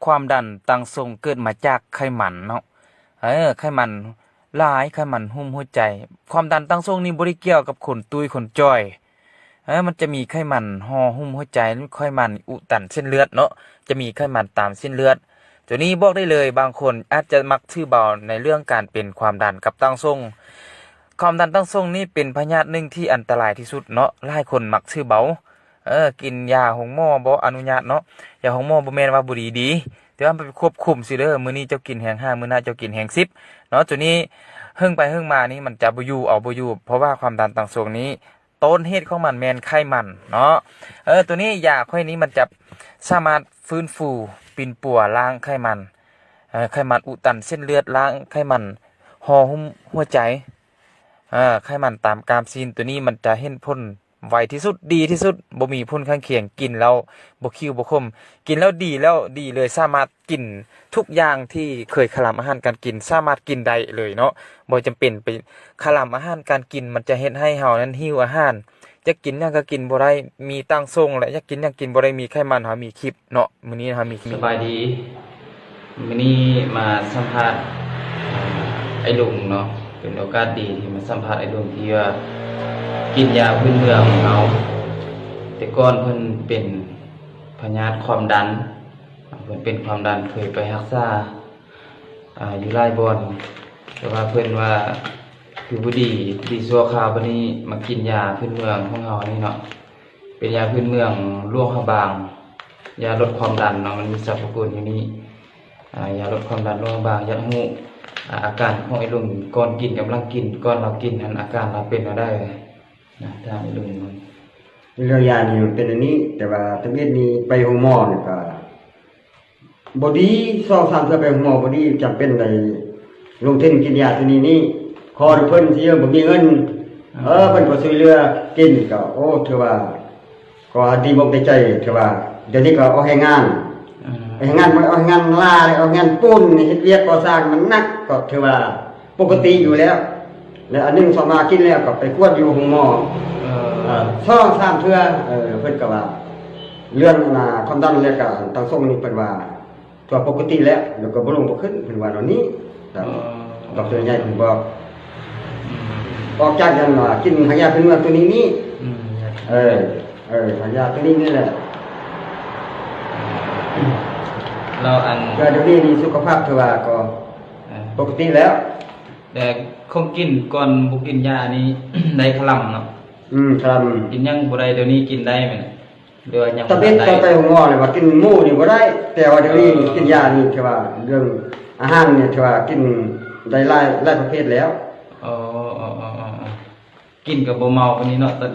ความดันตั้งทรงเกิดมาจากไขมันเนาะไขมันหลายไขมันหุ้มหัวใจความดันตั้งทรงนี่บ่ได้เกี่ยวกับคนตุ้ยคนจ้อยมันจะมีไขมันห่อหุ้มหัวใจหรือไขมันอุดตันเส้นเลือดเนาะจะมีไขมันตามเส้นเลือดตัวนี้บอกได้เลยบางคนอาจจะมักถือเบาในเรื่องการเป็นความดันกับตั้งทรงความดันตั้งทรงนี่เป็นพยาธิหนึ่งที่อันตรายที่สุดเนาะหลายคนมักถือเบากินยาของหมอบ่อนุญาตเนาะยาของหมอบ่แม่นว่าบ่ดีแต่ว่ามันไปควบคุมสิเด้อมื้อนี้เจ้ากินแฮง5มื้อหน้าเจ้ากินแฮง10เนาะตัวนี้เฮิ่งไปเฮิ่งมานี่มันจะบ่อยู่เอาบ่อยู่เพราะว่าความดันตั้งทรงนี้ต้นเหตุของมันแม่นไขมันเนาะตัวนี้ยาค่อยนี้มันจะสามารถฟื้นฟูปิ่นปัวล้างไขมันไขมันอุดตันเส้นเลือดล้างไขมันห่อหุ้มหัวใจไขมันตามกรามซีนตัวนี้มันจะเห็นผลไวที่สุดดีที่สุดบ่มีผลข้างเคียงกินแล้วบ่คิวบ่คมกินแล้วดีเลยสามารถกินทุกอย่างที่เคยคลำอาหารการกินสามารถกินได้เลยเนาะบ่จำเป็นไปคลำอาหารการกินมันจะเฮ็ดให้เฮานั้นหิวอาหารจะกินหยังก็กินบ่ได้มีตั้งทรงและจะกินหยังกินบ่ได้มีไขมันเฮามีคลิปเนาะมื้อนี้เฮามีสบายดีมื้อนี้มาสัมภาษณ์ไอ้ลุงเนาะเป็นโอกาสดีที่มาสัมภาษณ์ไอ้ลุงที่ว่ากินยาพื้นเมืองของเขาแต่ก่อนเพิ่นเป็นพยาธิความดันเพิ่นเป็นความดันเคยไปรักษาอยู่หลายบ่อนแต่ว่าเพิ่นว่าคือบ่ดีชั่วคราวบัดนี้มากินยาพื้นเมืองของเฮานี่เนาะเป็นยาพื้นเมืองลวงหะบางยาลดความดันเนาะมันมีสรรพคุณอยู่นี่ยาลดความดันลวงหะบางอยากรู้อาการของไอ้ลุงก่อนกินกำลังกินก่อนเรากินนั้นอาการเราเป็นอะไรทางลุงเรื่องยานี่มันเป็นอันนี้แต่ว่าตะเวียนนี้ไปห้องหมอนี่ก็บ่ดี2-3เทื่อไปห้องหมอบ่ดีจำเป็นได้ลงทุนกินยาตัวนี้ขอเพิ่นสิบ่มีเงินเพิ่นก็ช่วยเหลือกินก็โอ้ถือว่าก็ดีบ่ได้ใจถือว่าเดี๋ยวนี้ก็เอาให้งานเอาให้งานลาเอางานปูนเฮ็ดเวียกก่อสร้างมันหนักก็ถือว่าปกติอยู่แล้วแล้วอันนึงสมากินแล้วก็ไปกวดอยู่ห้องหมอ2-3เทื่อเพิ่นก็ว่าเรื่องความดันแล้วก็ตั้งทรงนี่เพิ่นว่าตัวปกติแล้วก็บ่ลงบ่ขึ้นเพิ่นว่าตอนนี้ดอกเตอร์ใหญ่เพิ่นบอกออกจากนั้นว่ากินยาเป็นเมืองตัวนี้ยาตัวนี้นี่แหละเราอันก็เดี๋ยวนี้มีสุขภาพถือว่าก็ปกติแล้วแต่คงกินก่อนบ่กินยานี้ได้คลำเนาะคลำกินยังบ่ได้เดี๋ยวนี้กินได้มั้ยหรือว่ายังบ่ได้ต้องไปห้องหมอเลยว่ากินหมูนี่บ่ได้แต่ว่าเดี๋ยวนี้กินยานี่คือว่าเรื่องอาหารเนี่ยคือว่ากินได้หลายประเภทแล้วกินก็บ่เมาอันนี้เนาะแต่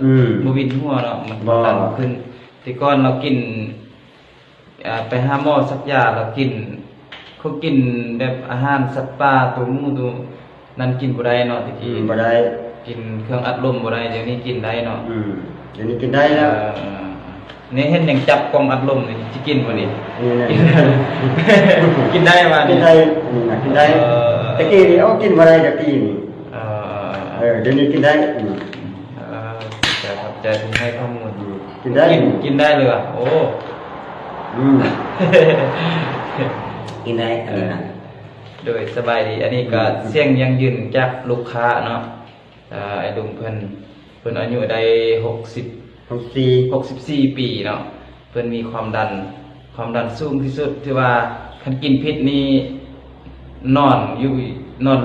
บ่วินหัวเนาะมันดันขึ้นแต่ก่อนเรากินไปหาหมอสักยาเรากินเขากินแบบอาหารสัตว์ป่าตัวหมูตัวนั้นกินบ่ได้เนาะตะกี้บ่ได้กินเครื่องอัดลมบ่ได้เดี๋ยวนี้กินได้เนาะเดี๋ยวนี้กินได้แล้วนี่เห็นหยังจับกล่องอัดลมนี่สิกินบ่นี่กินได้ว่านี่กินได้ตะกี้นี่เอากินบ่ได้ตะกี้นี่เดี๋ยวนี้กินได้ขอบใจที่ให้ข้อมูลกินได้เลยอ่ะโอ้กินได้อันนี้นะโดยสบายดีอันนี้ก็เสียงยังยืนจากลูกค้าเนาะไอ้ลุงเพิ่นอายุได้64ปีเนาะเพิ่นมีความดันสูงที่สุดที่ว่าคันกินพิษนี่นอน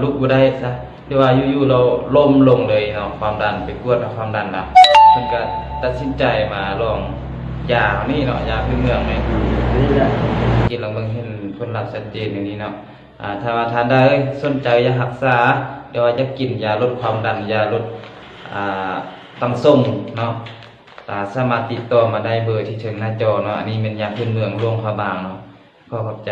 ลุกบ่ได้ซะที่ว่าอยู่ๆเราล้มลงเลยเนาะความดันไปกวดความดันน่ะเพิ่นก็ตัดสินใจมาลองยานี่เนาะยาพื้นเมืองนี่แหละกินแล้วเบิ่งเห็นผลลัพธ์ชัดเจนอย่างนี้เนาะถ้าว่าทานได้สนใจอยากรักษาเดี๋ยวจะกินยาลดความดันยาลดตั้งทรงเนาะสามารถติดต่อมาได้เบอร์ที่ถึงหน้าจอเนาะอันนี้เป็นยาพื้นเมืองลวงพระบางเนาะก็ขอบใจ